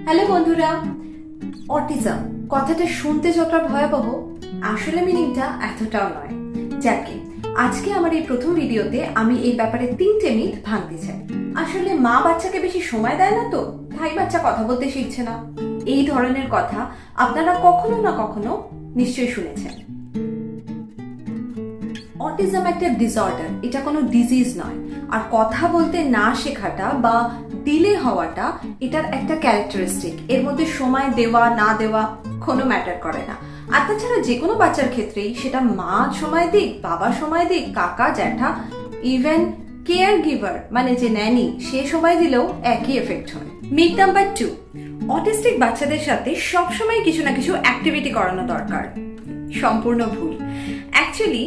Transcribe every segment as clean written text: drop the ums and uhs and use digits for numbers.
Hello বন্ধুরা, autism কথাটা শুনতে যতটা ভয়াবহ, আসলে মিনিংটা এতটাও নয়। যাকে আজকে আমার এই প্রথম ভিডিওতে আমি এই ব্যাপারে 3টে মিথ ভাঙতে চাই। আসলে মা বাচ্চাকে বেশি সময় দেয় না, তো তাই বাচ্চা কথা বলতে শিখছে না। এই ধরনের কথা আপনারা কখনো না কখনো নিশ্চয়ই শুনেছেন। অটিজম একটা ডিসঅর্ডার, এটা কোনো ডিজিজ নয়। আর কথা বলতে না শেখাটা বা ডিলে হওয়াটা এটার একটা ক্যারেক্টারিস্টিক। এর মধ্যে সময় দেওয়া না দেওয়া কোনো ম্যাটার করে না। আর তাছাড়া যে কোনো বাচ্চার ক্ষেত্রেই সেটা মা সময় দিক, বাবা সময় দিক, কাকা জ্যাঠা, ইভেন কেয়ার গিভার মানে যে ন্যানি, সে সময় দিলেও একই এফেক্ট হয়। মিথ নাম্বার 2, অটিস্টিক বাচ্চাদের সাথে সবসময় কিছু না কিছু অ্যাক্টিভিটি করানো দরকার। সম্পূর্ণ ভুল। অ্যাকচুয়ালি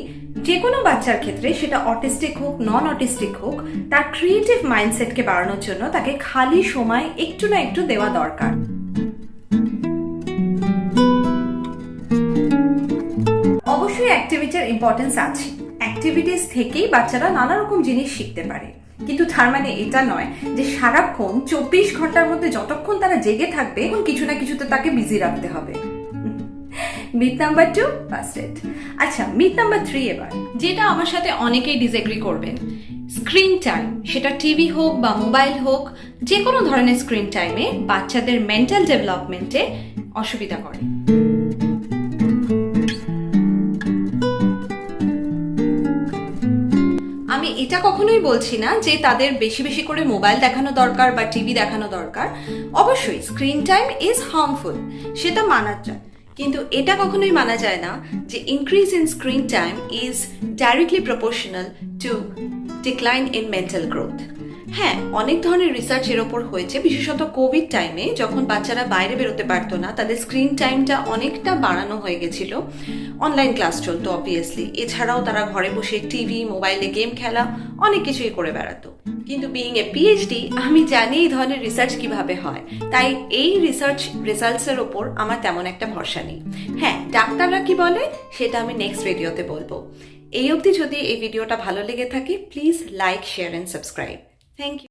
যে কোনো বাচ্চার ক্ষেত্রে, সেটা অটিস্টিক হোক নন অটিস্টিক হোক, তার ক্রিয়েটিভ মাইন্ডসেটকে বাড়ানোর জন্য তাকে খালি সময় একটু না একটু দেওয়া দরকার। অবশ্যই অ্যাক্টিভিটির ইম্পর্টেন্স আছে। অ্যাক্টিভিটিস থেকেই বাচ্চারা নানা রকম জিনিস শিখতে পারে, কিন্তু তার মানে এটা নয় যে সারাক্ষণ 24 ঘন্টার মধ্যে যতক্ষণ তারা জেগে থাকবে এখন কিছু না কিছুতে তাকে বিজি রাখতে হবে। Myth number 2 busted. আচ্ছা, মিথ নাম্বার 3 এবার, যেটা আমার সাথে অনেকেই ডিসএগ্রি করবেন। স্ক্রিন টাইম, সেটা টিভি হোক বা মোবাইল হোক, যে কোনো ধরনের স্ক্রিন টাইমে বাচ্চাদের মেন্টাল ডেভেলপমেন্টে অসুবিধা করে। আমি এটা কখনোই বলছি না যে তাদের বেশি বেশি করে মোবাইল দেখানো দরকার বা টিভি দেখানো দরকার। অবশ্যই স্ক্রিন টাইম ইজ হার্মফুল, সেটা মানা যায়, কিন্তু এটা কখনোই মানা যায় না যে increase in screen time is directly proportional to decline in mental growth. হ্যাঁ, অনেক ধরনের রিসার্চ এর ওপর হয়েছে, বিশেষত কোভিড টাইমে যখন বাচ্চারা বাইরে বেরোতে পারতো না, তাদের স্ক্রিন টাইমটা অনেকটা বাড়ানো হয়ে গেছিল। অনলাইন ক্লাস চলতো অবভিয়াসলি, এছাড়াও তারা ঘরে বসে টিভি মোবাইলে গেম খেলা অনেক কিছুই করে বেড়াতো। কিন্তু বিইং এ পিএইচডি, আমি জানি এই ধরনের রিসার্চ কিভাবে হয়, তাই এই রিসার্চ রেজাল্টসের ওপর আমার তেমন একটা ভরসা নেই। হ্যাঁ, ডাক্তাররা কি বলে সেটা আমি নেক্সট ভিডিওতে বলবো। এই অবধি যদি এই ভিডিওটা ভালো লেগে থাকে, please like, share and subscribe. Thank you.